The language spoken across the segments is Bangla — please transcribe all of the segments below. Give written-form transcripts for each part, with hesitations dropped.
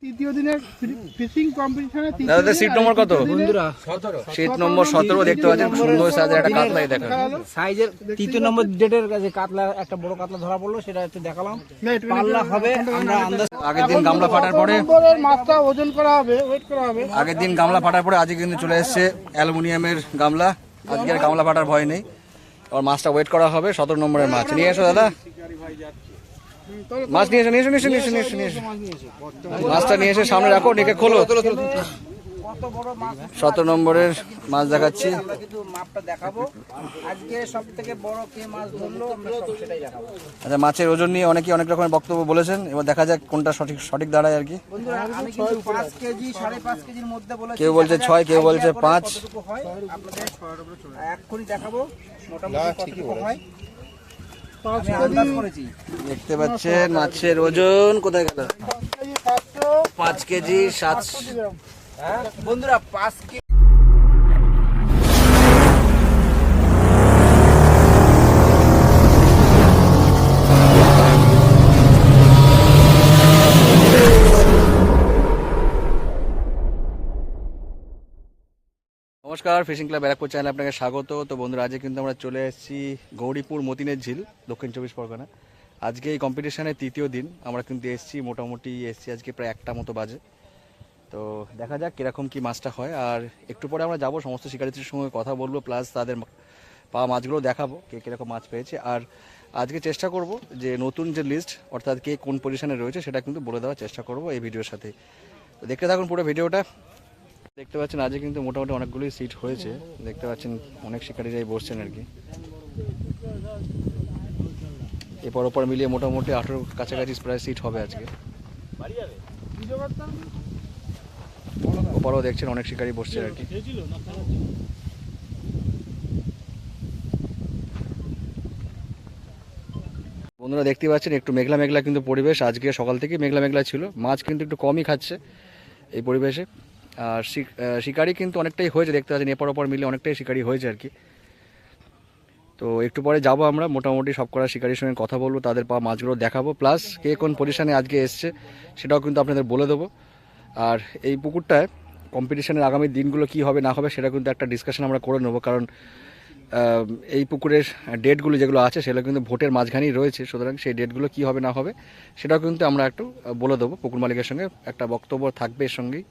তৃতীয় দিনের ফিশিং কম্পিটিশনে দাদা সিট নম্বর কত বন্ধুরা? 17 সিট নম্বর 17 দেখতে পাচ্ছেন সুন্দর সাইজের একটা কাতলা দেখা সাইজের তৃতীয় নম্বর ডেটের কাছে কাতলা একটা বড় কাতলা ধরা পড়লো, সেটা একটু দেখালাম। পাল্লা হবে আমরা আন্দাজ আগের দিন গামলা ফাটার পরে মাছটা ওজন করা হবে, ওয়েট করা হবে। আগের দিন গামলা ফাটার পরে আজকে কিন্তু চলে এসেছে অ্যালুমিনিয়ামের গামলা। আজকে আর গামলা ফাটার ভয় নেই, আর মাছটা ওয়েট করা হবে। 17 নম্বরের মাছ নিয়ে এসো দাদা, মাছ নিয়ে এসো নিয়ে এসো নিয়ে এসো নিয়ে এসো নিয়ে এসো নিয়ে এসো মাছটা নিয়ে এসে সামনে রাখো, ডেকে খোলো। 17 নম্বরের মাছ দেখাচ্ছি, কিন্তু মাপটা দেখাবো। আজকে সবথেকে বড় কে মাছ ধরলো আমরা সব সেটাই দেখাবো। আচ্ছা, মাছের ওজন নিয়ে অনেকেই অনেক রকমের বক্তব্য বলেছেন, এবার দেখা যাক কোনটা সঠিক দাঁড়ায় আর কি। বন্ধুরা আমি কিন্তু 5 কেজি 5.5 কেজির মধ্যে বলেছি। কেউ বলছে 6, কেউ বলছে 5। কতটুকু হয় আপনাদের এক্ষুনি দেখাবো মোটামুটি কতটুকু হয়। আমি আন্দাজ করেছি। দেখতে পাচ্ছেন মাছের ওজন কোথায় গেল? 5 কেজি 700। হ্যাঁ বন্ধুরা 5 কেজি। নমস্কার, ফিশিং ক্লাব ব্যারাকপুর চ্যানেলে আপনাকে স্বাগত। তো বন্ধুরা আজকে কিন্তু আমরা চলে এসেছি গৌরীপুর মতিনের ঝিল, দক্ষিণ 24 পরগনা। আজকে এই কম্পিটিশনের তৃতীয় দিন আমরা কিন্তু মোটামুটি এসেছি আজকে প্রায় 1টা মতো বাজে। তো দেখা যাক কীরকম কী মাছটা হয়, আর একটু পরে আমরা যাব সমস্ত শিকারীদের সঙ্গে কথা বলবো, প্লাস তাদের পাওয়া মাছগুলো দেখাবো কে কীরকম মাছ পেয়েছে। আর আজকে চেষ্টা করব যে নতুন যে লিস্ট, অর্থাৎ কে কোন পজিশনে রয়েছে সেটা কিন্তু বলে দেওয়ার চেষ্টা করব এই ভিডিওর সাথে। তো দেখতে থাকুন পুরো ভিডিওটা। দেখতে পাচ্ছেন আজকে কিন্তু মোটামুটি অনেকগুলোই সিট হয়েছে, দেখতে পাচ্ছেন অনেক শিকারীরাই বসছেন আর কি। এরপর ওপর মিলিয়ে মোটামুটি 18 কাছাকাছি প্রায় সিট হবে আজকে। ওপরেও দেখছেন অনেক শিকারী বসছে আর কি। বন্ধুরা দেখতে পাচ্ছেন একটু মেঘলা মেঘলা কিন্তু পরিবেশ, আজকে সকাল থেকে মেঘলা মেঘলা ছিল, মাছ কিন্তু একটু কমই খাচ্ছে এই পরিবেশে। আর শিকারি কিন্তু অনেকটাই হয়েছে, দেখতে পাচ্ছেন এপর ওপর মিলে অনেকটাই শিকারি হয়েছে আর কি। তো একটু পরে যাব আমরা, মোটামুটি সব করা শিকারির সঙ্গে কথা বলবো, তাদের পাওয়া মাছগুলো দেখাবো, প্লাস কে কোন পজিশনে আজকে এসছে সেটাও কিন্তু আপনাদের বলে দেবো। আর এই পুকুরটায় কম্পিটিশনের আগামী দিনগুলো কি হবে না হবে সেটা কিন্তু একটা ডিসকাশন আমরা করে নেবো, কারণ এই পুকুরের ডেটগুলো যেগুলো আছে সেগুলো কিন্তু ভোটের মাঝখানেই রয়েছে, সুতরাং সেই ডেটগুলো কি হবে না হবে সেটাও কিন্তু আমরা একটু বলে দেবো। পুকুর মালিকের সঙ্গে একটা বক্তব্য থাকবে এর সঙ্গেই,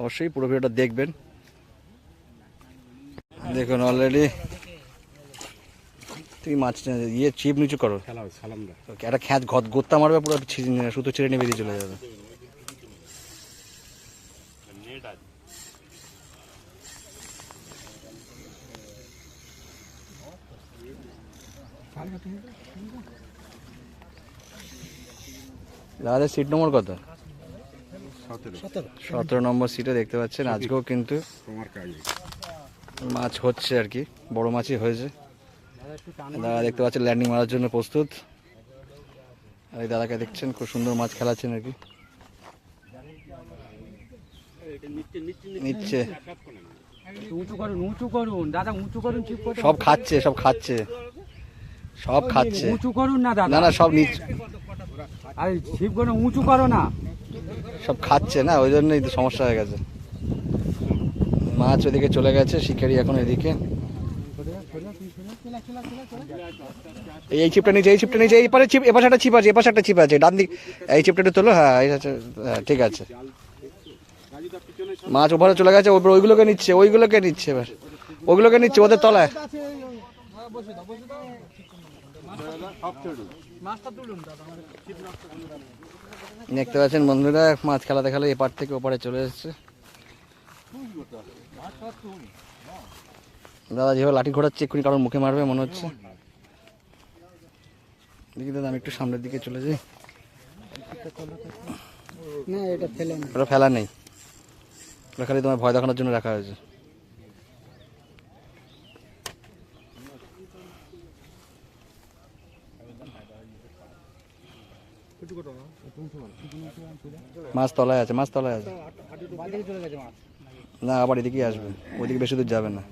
অবশ্যই পুরো ভিডিওটা দেখবেন। দেখুন অলরেডি তুমি মাছ চিপ নিচু করো, একটা খ্যাঁচ গোত্তা মারবে, পুরো সুতো ছিঁড়ে নিয়ে বেরিয়ে চলে যাবে। দাদা সিট নম্বর কত? 17 নম্বর সিটে দেখতে পাচ্ছেন আজকেও কিন্তু মাছ হচ্ছে আর কি, বড় মাছই হয়েছে। দাদা দেখতে পাচ্ছেন ল্যান্ডিং মারার জন্য প্রস্তুত, আর এই দাদাকে দেখছেন খুব সুন্দর মাছ খেলাচ্ছেন আর কি। নিচ্ছে সব খাচ্ছে সব খাচ্ছে সব খাচ্ছে, উঁচু করুন না দাদা, না না সব নিচ্ছে, আরে ছিপ করে উঁচু করো না, সব খাচ্ছে না, ওই জন্যই তো সমস্যা হয়ে গেছে। মাছ ওদিকে চলে গেছে, শিকারি এখন এদিকে। এই ছিপটা নিচে, এই ছিপটা নিচে, এপারে ছিপ, এপাশে একটা ছিপ আছে, এপাশে একটা ছিপ আছে, ডান দিক এই ছিপটা একটু তোলো। হ্যাঁ হ্যাঁ ঠিক আছে, মাছ ওপারে চলে গেছে, ওইগুলোকে নিচ্ছে, ওইগুলোকে নিচ্ছে, এবার ওইগুলোকে নিচ্ছে ওদের তলায়। দেখতে পাচ্ছেন বন্ধুরা মাছ খেলাতে খেলে এপার থেকে ওপারে চলে এসেছে। দাদা যেভাবে লাঠি ঘোরাচ্ছে এক্ষুনি কারণ মুখে মারবে মনে হচ্ছে। দেখি দাদা আমি একটু সামনের দিকে চলে যাই। না এটা ফেলে না, ওটা ফেলা নেই, ওটা খালি তোমার ভয় দেখানোর জন্য রাখা হয়েছে। মাছ তলায় আছে, মাছ তলায় আছে, না আবার এদিকেই আসবে, ওইদিকে বেশি দূর যাবে না।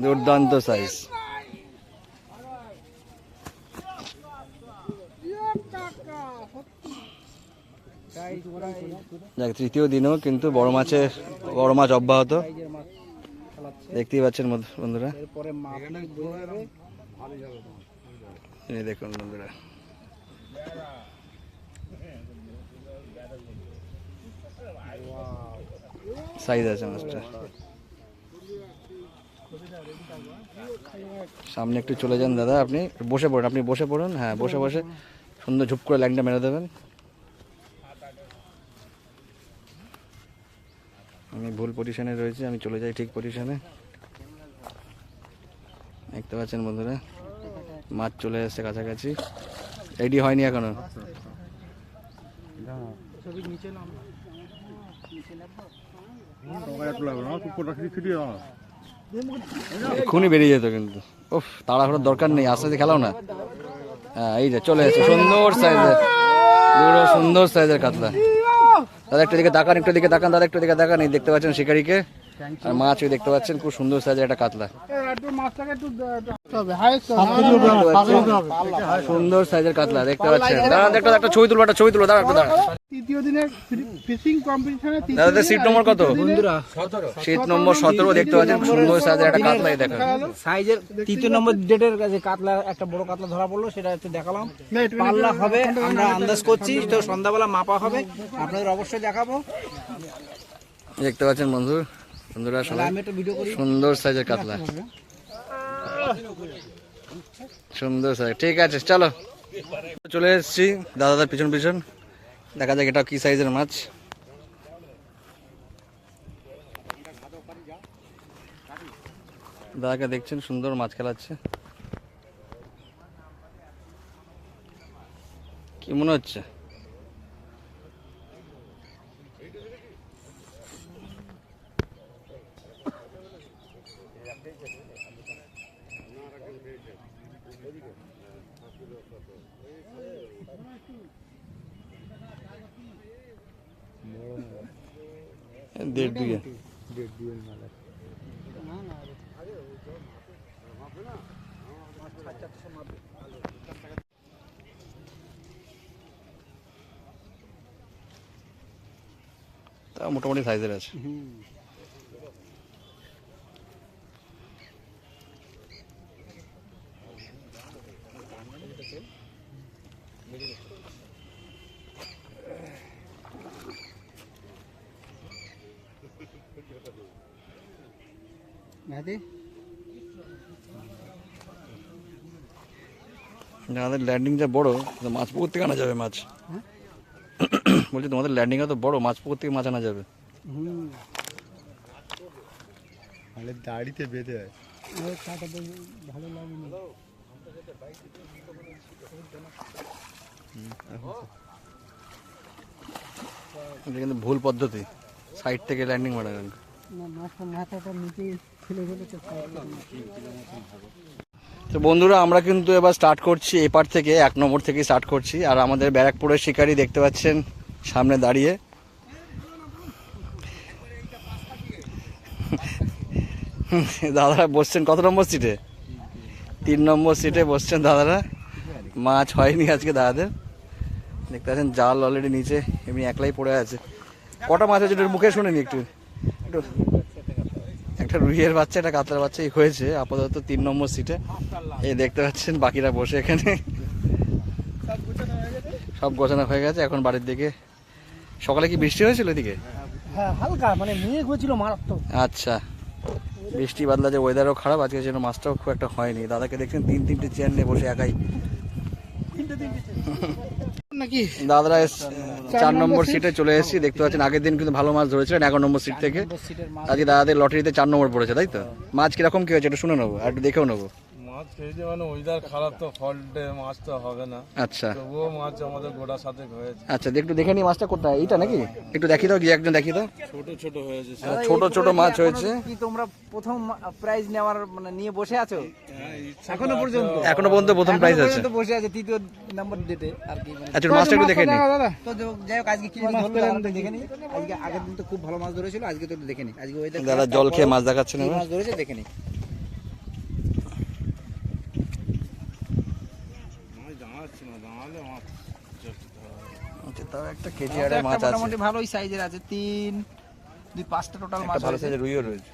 দুর্দান্ত সাইজ। দেখ তৃতীয় দিনেও কিন্তু বড় মাছ অব্যাহত দেখতেই পাচ্ছেন বন্ধুরা। এরপরে মাপলে বোঝা যাবে। এই দেখুন বন্ধুরা, সাইজ আছে মাছটা। সামনে একটু চলে যান দাদা, আপনি বসে পড়ুন, হ্যাঁ বসে সুন্দর ঝুপ করে লাইনটা মেরে দেবেন। আমি ভুল পজিশনে রয়েছি, আমি চলে যাই ঠিক পজিশনে। দেখতে পাচ্ছেন বন্ধুরা, মাছ চলে এসেছে কাছাকাছি, রেডি হয়নি এখনো। এক্ষুনি বেরিয়ে যেত কিন্তু, ওফ তাড়াহুড়োর দরকার নেই, আস্তে আস্তে খেলাও না। হ্যাঁ এই যে চলে এসেছে সুন্দর সাইজের কাতলা। দাদা একটু দিকে তাকান, দাদা একটু দিকে তাকান। এই দেখতে পাচ্ছেন শিকারিকে, আর মাছ দেখতে পাচ্ছেন খুব সুন্দর সাইজের একটা কাতলা, সুন্দর সাইজের কাতলা দেখতে পাচ্ছেন। দাঁড়ান একটা ছবি তুলবো, দাঁড়া। তৃতীয় দিনের ফিশিং কম্পিটিশনে দাদা সিট নম্বর কত বন্ধুরা? সিট নম্বর 17 দেখতে পাচ্ছেন, সুন্দর সাইজের একটা কাতলা। দেখা সাইজের তৃতীয় নম্বর ডেটের কাছে কাতলা, একটা বড় কাতলা ধরা পড়লো, সেটা একটু দেখালাম। পাল্লা হবে আমরা আন্দাজ করছি, তো সন্ধ্যাবেলা মাপা হবে, আপনাদের অবশ্যই দেখাবো। দেখতে পাচ্ছেন বন্ধুরা সবাই, আমি একটা ভিডিও করি। সুন্দর সাইজের কাতলা, সুন্দর সাইজ। ঠিক আছে চলো, চলে এসেছি দাদাদের পিছন দেখা যাক এটা কি সাইজের মাছ। দাদাকে দেখছেন সুন্দর মাছ খেলাচ্ছে, কি মনে হচ্ছে? দেড় দুই তা মোটামুটি সাইজের আছে। আমাদের ল্যান্ডিং যা বড়, মাছ পুকুর থেকে আনা যাবে মাছ। বলছি তোমাদের ল্যান্ডিং তো বড়, মাছ পুকুর থেকে মাছ আনা যাবে। দাড়িতে বেঁধে হয় ভালো এটা কিন্তু ভুল পদ্ধতি, সাইড থেকে ল্যান্ডিং মারা গেল। তো বন্ধুরা আমরা কিন্তু এবার স্টার্ট করছি এপার থেকে, 1 নম্বর থেকে স্টার্ট করছি। আর আমাদের ব্যারাকপুরের শিকারি দেখতে পাচ্ছেন সামনে দাঁড়িয়ে। দাদারা বসছেন কত নম্বর সিটে? 3 নম্বর সিটে বসছেন দাদারা। মাছ হয়নি আজকে দাদাদের, দেখতে পাচ্ছেন জাল অলরেডি নিচে এমনি একলাই পড়ে আছে। কটা মাছ হয়েছে একটু মুখে শুনেনি একটু? একটা রুইয়ের বাচ্চা, একটা কাতলার বাচ্চা হয়েছে আপাতত 3 নম্বর সিটে। এই দেখতে পাচ্ছেন বাকিরা বসে এখানে, সব গোছানো হয়ে গেছে। এখন বাড়ির দিকে। সকালে কি বৃষ্টি হয়েছিল এদিকে? হ্যাঁ হালকা, মানে মেঘ হয়েছিল মারাত্মক। আচ্ছা, বৃষ্টি বাদলা, যে ওয়েদারও খারাপ আজকে, যেন মাছটাও খুব একটা হয়নি। দাদাকে দেখছেন 3-3টে চেয়ার নিয়ে বসে একাই। নাকি দাদারা 4 নম্বর সিটে চলে এসেছি। দেখতে পাচ্ছেন আগের দিন কিন্তু ভালো মাছ ধরেছিলেন 11 নম্বর সিট থেকে। আজকে দাদাদের লটারিতে 4 নম্বর পড়েছে, তাই তো? মাছ কিরকম কি হয়েছে একটু শুনে নেবো, আর একটু দেখেও নেবো। মাছ খেয়েছে মানে ওয়েদার খারাপ, তো ফল্টে মাছ তো হবে না। আচ্ছা তবুও মাছ আমাদের গোটার সাথে হয়েছে। আচ্ছা, একটু দেখে নি মাছটা কোথায়, এইটা নাকি? একটু দেখি দাও, গিয়ে একজন দেখি দাও। ছোট ছোট হয়েছে। ছোট ছোট মাছ হয়েছে। কি তোমরা প্রথম প্রাইজ নেওয়ার মানে নিয়ে বসে আছো এখনো পর্যন্ত? প্রথম প্রাইজ আছে, বসে আছে তৃতীয় নম্বর ডেটে আর কি। আচ্ছা মাছটা একটু দেখে নি। তো যাই হোক, আজকে কি মাছ ধরলেন দেখে নি। আজকে আগের দিন তো খুব ভালো মাছ ধরেছিল, আজকে তো দেখে নি। আজকে ওয়েদার দাদা জল খেয়ে মাছ দেখাচ্ছেন, মাছ ধরেছে দেখে নি। আচ্ছা, তাও একটা কেজি আড়াই মাছ আছে। মোটামুটি ভালোই সাইজের আছে, 3 2 5টা টোটাল মাছ একটা ভালো আছে। সাইজের রুইও রয়েছে।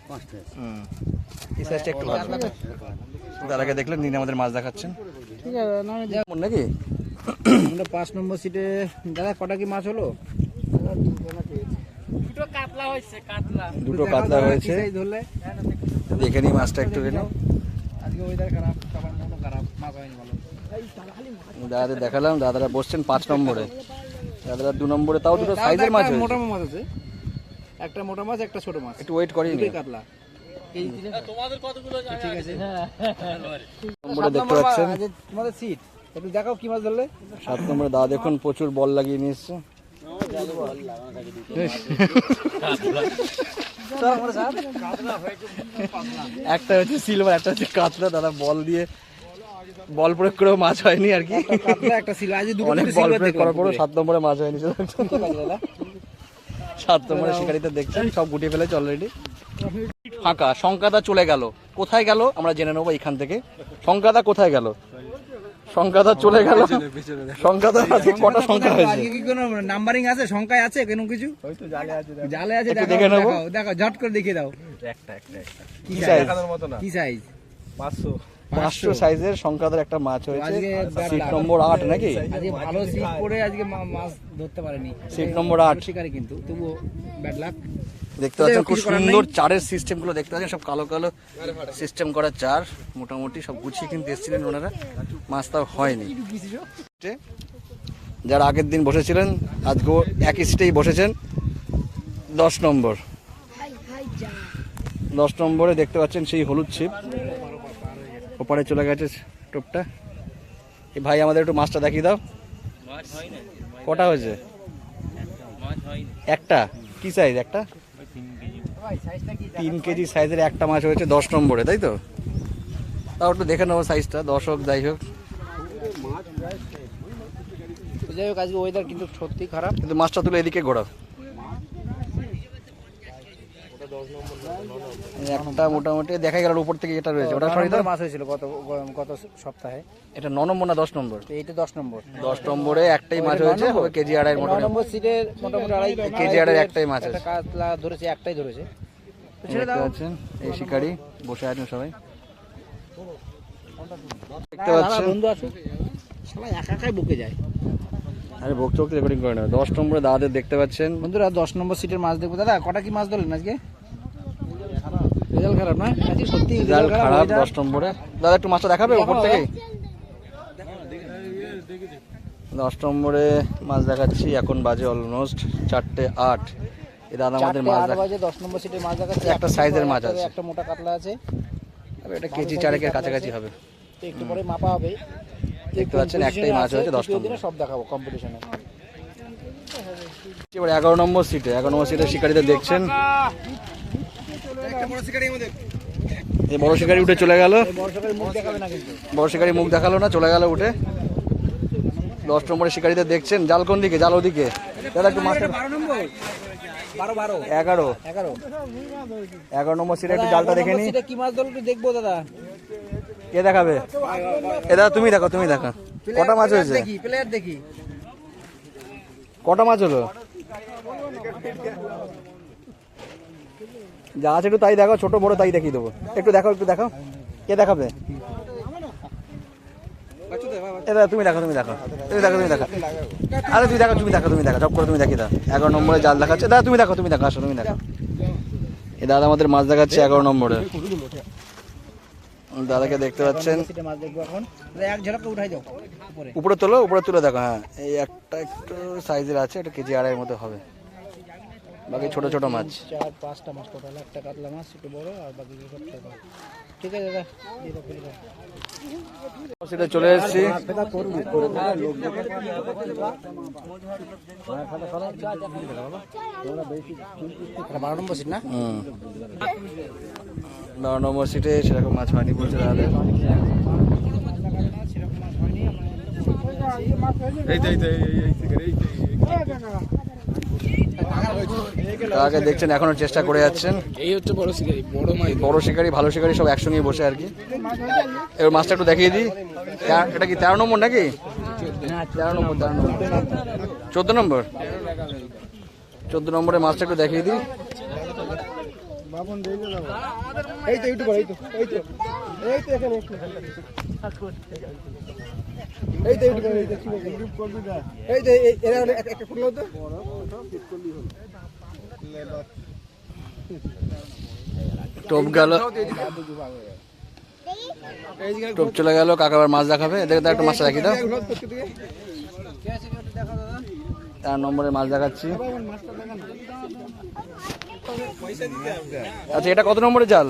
এই সাইজটা একটু ভালো। তার আগে দেখলেন তিনি আমাদের মাছ দেখাচ্ছেন। ঠিক আছে, না কেমন নাকি? আমরা 5 নম্বর সিটে দাদা কটা কি মাছ হলো? দুটো কাতলা হয়েছে। ধরলে দেখে নিই মাছটা একটু কেন। আজকে ওয়েদার খারাপ, খাবার মতো খারাপ, মাছ হয়নি ভালো। দাদাদের দেখালাম, দাদারা বসছেন 5 নম্বরে, দাদারা 2 নম্বরে, তাও দুটো সাইজের মাছ হয়েছে। মোটা মাছ আছে, একটা মোটা মাছ একটা ছোট মাছ, একটু ওয়েট করিনি। দুটোই কাতলা। তোমাদের কতগুলো জায়গা ঠিক আছে? নম্বরে দেখতে পাচ্ছেন তোমাদের সিট একটু দেখাও কি মাছ ধরলে। 7 নম্বরে দাদা দেখুন প্রচুর বল লাগিয়ে নিয়ে এসছে। একটা হচ্ছে সিলভার, একটা হচ্ছে কাতলা। দাদা বল দিয়ে বল প্রয়োগ করেও মাছ হয়নি আর কি। কাতলা একটা ছিল, আজ দুটো অনেক বল প্রয়োগ করার পরও 7 নম্বরে মাছ হয়নি। 7 নম্বরে শিকারিতে দেখছেন সব গুটিয়ে ফেলেছে অলরেডি। ফাঁকা, শঙ্কাদা চলে গেল। কোথায় গেল আমরা জেনে নেবো এখান থেকে। শঙ্কাদা কোথায় গেল? শঙ্কাদা চলে গেল। শঙ্কাদা আজকে কটা সংখ্যা হয়েছে? আজকে কি কোনো নাম্বারিং আছে, সংখ্যায় আছে কোনো কিছু? হয়তো জালে আছে, জালে আছে। একটু দেখে নেবো। দেখো ঝট করে দেখিয়ে দাও। কি সাইজ? কি সাইজ? 500 সাইজের শঙ্কাদার একটা মাছ হয়েছে। আজকে সিট নম্বর 8 নাকি? আজকে ভালো সিট পড়ে আজকে মাছ ধরতে পারেনি। সিট নম্বর 8 শিকারি কিন্তু তবুও ব্যাড লাক। দেখতে পাচ্ছেন খুব সুন্দর চারের সিস্টেম গুলো দেখতে পাচ্ছেন, সব কালো কালো সিস্টেম করা চার। মোটামুটি সব গুছিয়ে কিন্তু এসেছিলেন ওনারা, মাছ তাও হয়নি। যারা আগের দিন বসেছিলেন আজকেও একই সিটেই বসেছেন। 10 নম্বর, 10 নম্বরে দেখতে পাচ্ছেন সেই হলুদ ছিপ ওপারে চলে গেছে টোপটা। এই ভাই আমাদের একটু মাছটা দেখিয়ে দাও। কটা হয়েছে? একটা। কি সাইজ একটা? 3 কেজি সাইজের একটা মাছ হয়েছে 10 নম্বরে, তাই তো? তাও একটু দেখে নেবো সাইজটা। 10 হোক যাই হোক, যাই হোক আজকে ওয়েদার কিন্তু সত্যি খারাপ। কিন্তু মাছটা তুলে এদিকে ঘোরাও। একটা মোটামুটি দেখা গেল উপর থেকে এটা রয়েছে, ওটা সরি মাছ হয়েছিল গত সপ্তাহে। এটা 9 নম্বর না 10 নম্বর? এইটা 10 নম্বর। 10 নম্বরে একটাই মাছ হয়েছে, হবে কেজি আড়াই। 9 নম্বর সিটের মোটামুটি কেজি আড়াই একটাই মাছ আছে। কাতলা ধরেছে, একটাই ধরেছে। দেখতে পাচ্ছেন এই শিকারি বসে আছেন সবাই, দেখতে পাচ্ছেন। বন্ধু আসুক, সবাই একা একাই বকে যায়। আরে বকচক রেকর্ডিং করে না। 10 নম্বরে দাদাদের দেখতে পাচ্ছেন। বন্ধুরা 10 নম্বর সিটের মাছ দেখবো। দাদা কটা কি মাছ ধরলেন আজকে? রেজাল্ট খারাপ না আজকে, সত্যি রেজাল্ট খারাপ। 10 নম্বরে দাদা একটু মাছটা দেখাবে উপর থেকে। 10 নম্বরে মাছ দেখাচ্ছি, এখন বাজে অলমোস্ট 4:08। এই দাদা আমাদের মাছ বাজে 10 নম্বর সিটের মাছ দেখাচ্ছে। একটা সাইজের মাছ আছে, একটা মোটা কাতলা আছে। এটা কেজি 4 কাছাকাছি হবে। একটু পরে মাপা হবে। দেখতে পাচ্ছেন একটাই মাছ হয়েছে 10 নম্বরে। সব দেখাবো কম্পিটিশনে। এবার 11 নম্বর সিটে, 11 নম্বর সিটে শিকারীদের দেখছেন। এই বড় শিকারি উঠে চলে গেল। বড় শিকারি মুখ দেখালো না, চলে গেল উঠে। 10 নম্বরের শিকারীদের দেখছেন। জাল কোন দিকে? জাল ওদিকে। দাদা একটু মাছটা 11 নম্বর সিটে একটু জালটা দেখে নি। কি মাছ ধরলো একটু দেখবো দাদা। কে দেখাবে? এ দাদা তুমি দেখো, তুমি দেখো কটা মাছ হয়েছে। প্লেয়ার দেখি কটা মাছ হলো? যা আছে একটু তাই দেখো, ছোট বড় তাই দেখিয়ে দেবো। একটু দেখো, একটু দেখো। কে দেখাবে? এটা তুমি দেখো, তুমি দেখো, তুমি দেখো, তুমি দেখো। আরে তুই দেখো, তুমি দেখো, তুমি দেখো, সব করে তুমি দেখিয়ে দাও। 11 নম্বরে জাল দেখাচ্ছে। দাদা তুমি দেখো, তুমি দেখো, আসো তুমি দেখো। এই দাদা আমাদের মাছ দেখাচ্ছে 11 নম্বরে। দাদাকে দেখতে পাচ্ছেন। মাছ দেখবো এখন। এক ঝলকে উঠাই দাও উপরে। উপরে তোলো, উপরে তুলে দেখো। হ্যাঁ, এই একটা একটু সাইজের আছে, এটা কেজি আড়াইয়ের মতো হবে। বাকি ছোট ছোট মাছ। 4-5টা মাছ টোটাল, একটা কাতলা মাছ একটু বড় আর বাকি সব ছোট। ঠিক আছে দাদা, সেটা চলে এসেছি। 12 নম্বর সিট না? 9 নম্বর সিটে সেরকম মাছ হয়নি বলছে দাদা। কাকে দেখছেন এখনো চেষ্টা করে যাচ্ছেন। এই হচ্ছে বড় শিকারি, বড় মাছ। বড় শিকারি ভালো শিকারি সব একসঙ্গে বসে আর কি। এবার মাছটা একটু দেখিয়ে দিই। এটা কি 13 নম্বর নাকি? 13 নম্বর 14 নম্বর 14 নম্বরের মাছটা একটু দেখিয়ে দিই। এই তো একটু এই তো এই তো এই তো এখানে এই তো একটু এই তো গ্রুপ করবি না এই তো এরা একটা ফুল তো টোপ গেল, টোপ চলে গেল। কাকা আবার মাছ দেখাবে, এদের একটা মাছ রাখি দাও। 4 নম্বরের মাছ দেখাচ্ছি। আচ্ছা, এটা কত নম্বরের জাল?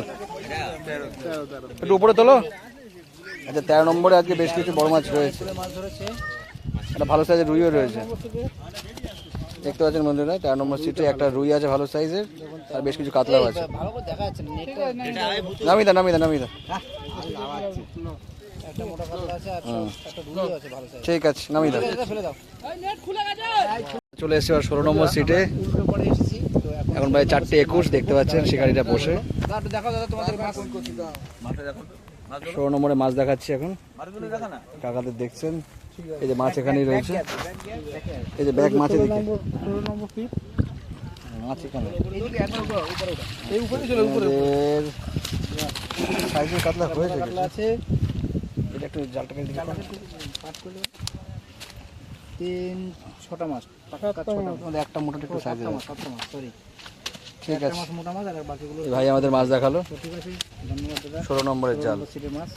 একটু উপরে তোলো। আচ্ছা, 13 নম্বরে আজকে বেশ কিছু বড় মাছ রয়েছে, একটা ভালো সাইজের রুইও রয়েছে। দেখতে পাচ্ছেন বন্ধুরা, 13 নম্বর সিটে একটা রুই আছে ভালো সাইজের, আর বেশ কিছু কাতলাও আছে। নামিয়ে দাও, নামিয়ে দাও, নামিয়ে দাও। ঠিক আছে, নামিয়ে দাও। চলে এসেছি 16 নম্বর সিটে। এখন ভাই 4:21 দেখতে পাচ্ছেন শিকারিটা বসে। 16 নম্বরে মাছ দেখাচ্ছি এখন, কাকাদের দেখছেন। এই যে মাছ এখানেই রয়েছে, এই যে ব্যাগ মাছের দিকে মাছ এখানে সাইজের কাতলা হয়েছে। এটা একটু জালটাকে 3-6টা মাছ, একটা মোটামুটি একটু সাইজের। সরি, ঠিক আছে, মোটা মাছ আর বাকিগুলো। ভাই আমাদের মাছ দেখালো। ঠিক আছে, ধন্যবাদ দাদা। 16 নম্বরের জাল। সিটের মাছ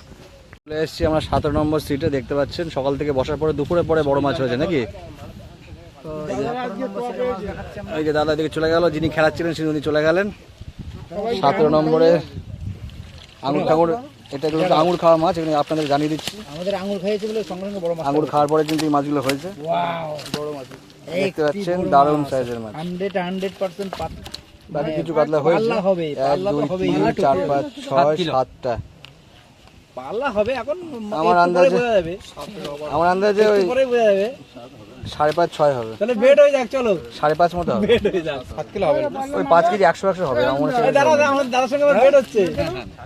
চলে এসেছি আমরা 17 নম্বর সিটে। দেখতে পাচ্ছেন সকাল থেকে বসার পরে দুপুরে পরে বড় মাছ হয়েছে নাকি। ওই যে দাদা এদিকে চলে গেল, যিনি খেলাচ্ছিলেন উনি চলে গেলেন। 17 নম্বরে আঙুর ঠাঙুর, এটা কিন্তু আঙুর খাওয়া মাছ, এখানে আপনাদের জানিয়ে দিচ্ছি। আমাদের আঙুর খাইয়েছে বলে সঙ্গে সঙ্গে বড় মাছ। আঙুর খাওয়ার পরে কিন্তু এই মাছগুলো হয়েছে। ওয়াও, বড় মাছ দেখতে পাচ্ছেন দারুণ সাইজের মাছ। 100% বাকি কিছু কাতলা হয়েছে। পাল্লা হবে, 1 পাল্লা 2 তো হবে, 3 4 5 6 7টা পাল্লা হবে। এখন আমার একটু আন্দাজে- পরে বোঝা যাবে, আমার আন্দাজে ওই একটু পরে বোঝা যাবে। 5.5 6 হবে, তাহলে বেড হয়ে যাক, চলো 5.5 মতো হবে। বেড হয়ে যাক। 7 কিলো হবে ওই 5 কেজি 100 হবে আমার মনে এই হচ্ছে। দাদা, আমাদের দাদার সঙ্গে আমার বেড হচ্ছে।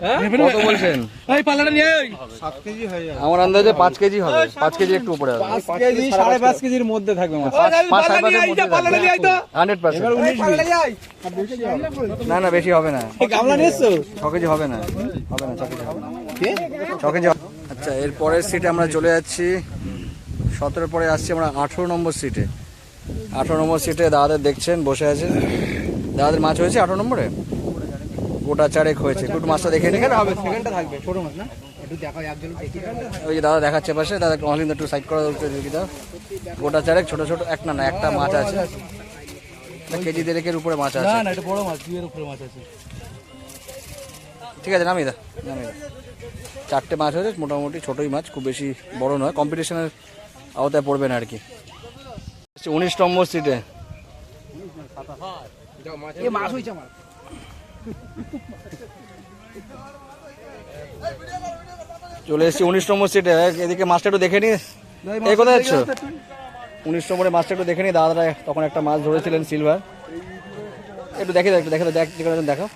হ্যাঁ, কত বলছেন? এই পাল্লাটা নিয়ে আয়। 7 কেজি হয়ে যাবে। আমার আন্দাজে 5 কেজি হবে, 5 কেজি একটু উপরে হবে। 5 কেজি 5.5 কেজির মধ্যে থাকবে মাছ। 5.5 মধ্যে থাকবে। 100%। না না, বেশি হবে না। এই গামলা নিয়ে এসছো? 6 কেজি হবে না, হবে না, 6 কেজি হবে না। 6 কেজি হবে। আচ্ছা, এর পরের সিটে আমরা চলে যাচ্ছি। 17 পরে আসছি আমরা 18 নম্বর সিটে। 18 নম্বর সিটে দাদাদের দেখছেন বসে আছে। দাদাদের মাছ হয়েছে 18 নম্বরে, গোটা 4 হয়েছে। একটু মাছটা দেখে নিন। হবে, সেকেন্ডটা থাকবে, ছোট মাছ না? একটু দেখাও, একজন দেখি। ওই যে দাদা দেখাচ্ছে পাশে, দাদা অনলাইন একটু সাইড করা দেখি দাও। গোটা 4 ছোট ছোট, একটা মাছ আছে, কেজি 1.5 উপরে মাছ আছে। না না, এটা বড় মাছ, 2 এর উপরে মাছ আছে। ঠিক আছে, নামিয়ে দাও, নামিয়ে দাও। 4টে মাছ হয়েছে, মোটামুটি ছোটই মাছ, খুব বেশি বড় নয়, কম্পিটিশনের আওতায় পড়বে না আর কি। 19 নম্বর সিটে এই মাছ হইছে আমার। চলে এসেছি 19 নম্বর সিটে। এদিকে মাছটা একটু দেখে নি, এই কোথায় যাচ্ছ? 19 নম্বরে মাছটা একটু দেখে নি। দাদারা তখন একটা মাছ ধরেছিলেন সিলভার, একটু দেখে দাও, একটু দেখে দাও, দেখো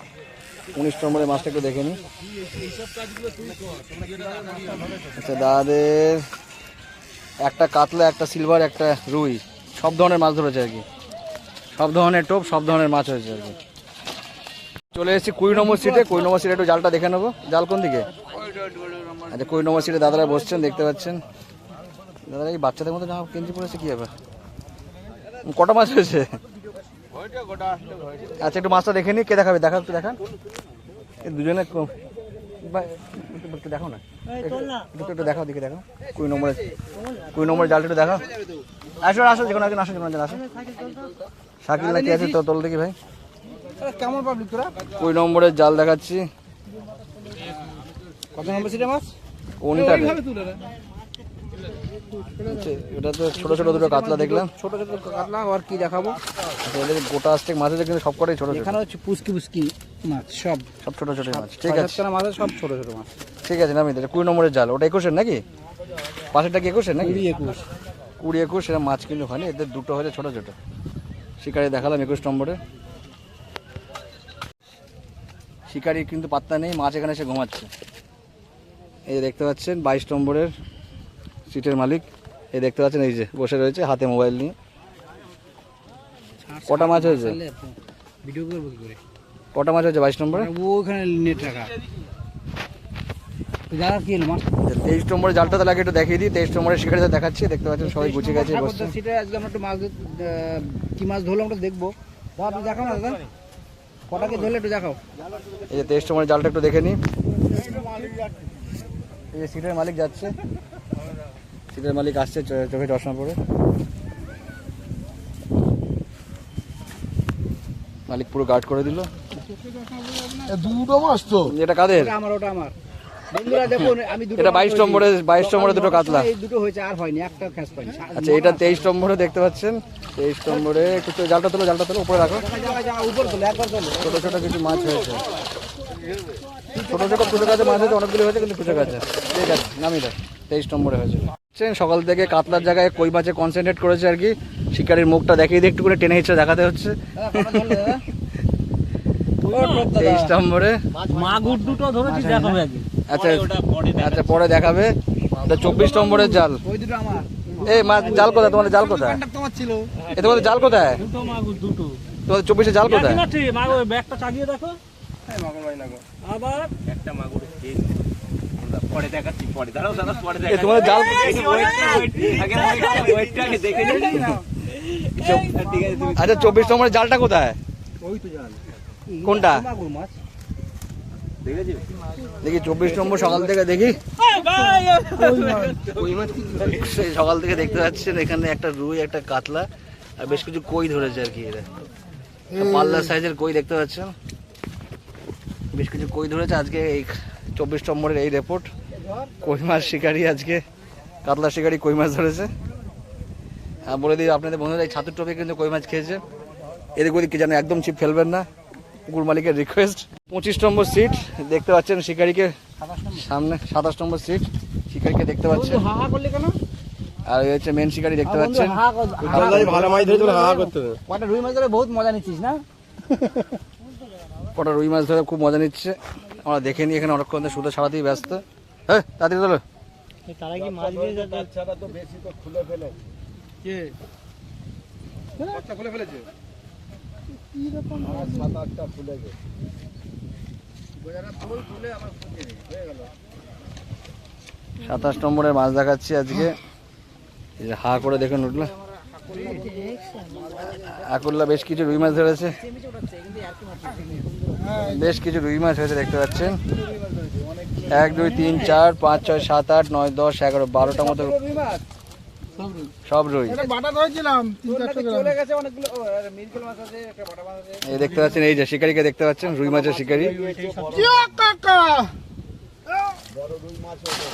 19 নম্বরে মাছটা একটু দেখে নি। আচ্ছা, দাদাদের একটা কাতলা, একটা সিলভার, একটা রুই, সব ধরনের মাছ ধরেছে আর কি, সব ধরনের টোপ, সব ধরনের মাছ হয়েছে আর কি। চলে এসেছি 20 নম্বর সিটে। 20 নম্বর সিটে একটু জালটা দেখে নেবো। জাল কোন দিকে? আচ্ছা, 20 নম্বর সিটে দাদারা বসছেন, দেখতে পাচ্ছেন। দাদারা এই বাচ্চাদের মতো জামা কেঞ্জি পড়েছে, কি ব্যাপার? কটা মাছ হয়েছে? আচ্ছা, একটু মাছটা দেখে নি। কে দেখাবে? দেখা, একটু দেখান। এই দুজনে একটু দেখো না, একটু দেখাও, দিকে দেখো। 20 নম্বরের জালটা একটু দেখাও। আসো আসো, যে কোনো একজন আসো, যে কোনো একজন আসো। শাকিল না কি আছে তো, তোল দেখি ভাই। কেমন পাবলিক তোরা? 20 নম্বরের জাল দেখাচ্ছি। কত নম্বর সিটে মাছ? কোনটা? এটা তো ছোট ছোট দুটো কাতলা দেখলাম। ছোট ছোট কাতলা, আর কি দেখাবো? এদের গোটা আস্তেক মাছ আছে, কিন্তু সবকটাই ছোট ছোট, এখানে হচ্ছে পুচকি পুচকি মাছ, সব সব ছোট ছোট মাছ। ঠিক আছে, 75 মাছ, সব ছোট ছোট মাছ। ঠিক আছে, নামি দিলে। 20 নম্বরের জাল, ওটা 21 নাকি? পাশেরটা কি 21 নাকি? 20-21 20-21 সেটা মাছ কিন্তু হয়নি, এদের দুটো হয়েছে ছোট ছোট। শিকারি দেখালাম 21 নম্বরে। শিকারির কিন্তু পাত্তা নেই, মাছ এখানে এসে ঘুমাচ্ছে। এই যে দেখতে পাচ্ছেন 22 নম্বরের সিটের মালিক, এই দেখতে পাচ্ছেন এই যে বসে রয়েছে হাতে মোবাইল নিয়ে। কটা মাছ হয়েছে? ভিডিও করবো কি করে? কটা মাছ হয়েছে 22 নম্বরে? ওখানে নেট রাখা যারা কি মাছ 23 নম্বরে জালটা তাহলে আগে একটু দেখিয়ে দিই। 23 নম্বরে শিকারিতে দেখাচ্ছি, দেখতে পাচ্ছেন সবাই গুছিয়ে গেছে বসছে। সেটা আজকে আমরা একটু মাছ কি মাছ ধরলো আমরা দেখবো। আপনি দেখাও না দাদা, কটাকে ধরলে একটু দেখাও। এই যে 23 নম্বরের জালটা একটু দেখে নিই। এই যে সিটের মালিক যাচ্ছে, সিটের মালিক আসছে চোখে চশমা পরে। মালিক পুরো গার্ড করে দিল। দুটো মাছ তো। এটা কাদের? ওটা আমার বন্ধুরা দেখুন, আমি দুটো এটা 22 নম্বরে দুটো কাতলা। এই দুটো হয়েছে, আর হয়নি, একটা খ্যাস পাইনি। আচ্ছা, এটা 23 নম্বরে দেখতে পাচ্ছেন। 23 নম্বরে একটু জালটা তোলো, উপরে রাখো। উপর তোলো, একবার তোলো। ছোট ছোট কিছু মাছ হয়েছে, ছোট ছোট কুচো কাছে মাছ হয়েছে, অনেকগুলো হয়েছে কিন্তু কুচো কাছে। ঠিক আছে, নামিয়ে দেখ। 23 নম্বরে হয়েছে। সকাল থেকে কাতলার জায়গায় কই মাছে কনসেন্ট্রেট করেছে আর কি। শিকারির মুখটা দেখিয়ে দিয়ে একটু করে টেনে হিচড়ে দেখাতে হচ্ছে। 23 নম্বরে মাগুর দুটো ধরেছি, দেখাবে আগে। আচ্ছা আচ্ছা, পরে দেখাবে। এটা 24 নম্বরের জাল। ওই দুটো আমার। এই মাছ জাল কোথায়? তোমাদের জাল কোথায়? তোমার ছিল তোমাদের জাল কোথায়? দুটো মাগুর, দুটো। তোমাদের 24 জাল কোথায়? মাগুর ব্যাগটা চাগিয়ে দেখো। আবার একটা মাগুর পরে দেখাচ্ছি, পরে দাঁড়াও দাঁড়াও, পরে এ তোমাদের জাল আগে দেখে নিই। ঠিক আছে, তুমি আচ্ছা, 24 নম্বরের জালটা কোথায়? ওই তো জাল। কোনটা? মাগুর মাছ দেখেছি দেখি 24 নম্বর সকাল থেকে দেখি। সেই সকাল থেকে দেখতে পাচ্ছেন এখানে একটা রুই, একটা কাতলা আর বেশ কিছু কই ধরেছে আর কি। এরা পাল্লা সাইজের কই দেখতে পাচ্ছেন, বেশ কিছু কই ধরেছে আজকে। এই 24 নম্বরের এই রিপোর্ট। কই মাছ শিকারি আজকে, কাতলা শিকারি কই মাছ ধরেছে। হ্যাঁ, বলে দিই আপনাদের বন্ধুরা, এই ছাতুর টপে কিন্তু কই মাছ খেয়েছে। এদিক ওদিক কি জানো, একদম ছিপ ফেলবেন না, পুকুর মালিকের রিকোয়েস্ট। 25 নম্বর সিট দেখতে পাচ্ছেন শিকারিকে সামনে। 27 নম্বর সিট শিকারিকে দেখতে পাচ্ছেন। হা করলে কেন? আর এই হচ্ছে মেন শিকারি দেখতে পাচ্ছেন। ভালো মাছ ধরে হা করতে হবে। কটা রুই মাছ ধরে বহুত মজা নিচ্ছিস না? কটা রুই মাছ ধরে খুব মজা নিচ্ছে। আমরা দেখে নিই, এখানে অনেকক্ষণ সুতো ছাড়াতেই ব্যস্ত। হ্যাঁ, তাড়াতাড়ি চলো। তারা কি মাছ দিয়ে যাচ্ছে? ছাড়া তো বেশি তো খুলে ফেলে। কে কতটা খুলে ফেলেছে? কি রকম 7-8টা খুলে গেছে। গোজারা তুলে আবার হয়ে গেল। 27 নম্বরের মাছ দেখাচ্ছি আজকে। এই যে হা করে দেখুন উঠলো আকুল্লা, বেশ কিছু রুই মাছ ধরেছে। বেশ কিছু রুই মাছ হয়েছে দেখতে পাচ্ছেন। 1 2 3 4 5 6 7 8 9 10 11 12টা মতো সব রুই। বাটা ধরেছিলাম 3-400 গ্রাম। চলে গেছে অনেকগুলো। মিরকেল মাছ আছে, একটা বাটা মাছ আছে। এই দেখতে পাচ্ছেন, এই যে শিকারিকে দেখতে পাচ্ছেন, রুই মাছের শিকারি। কাকা বড় রুই মাছ হয়েছে।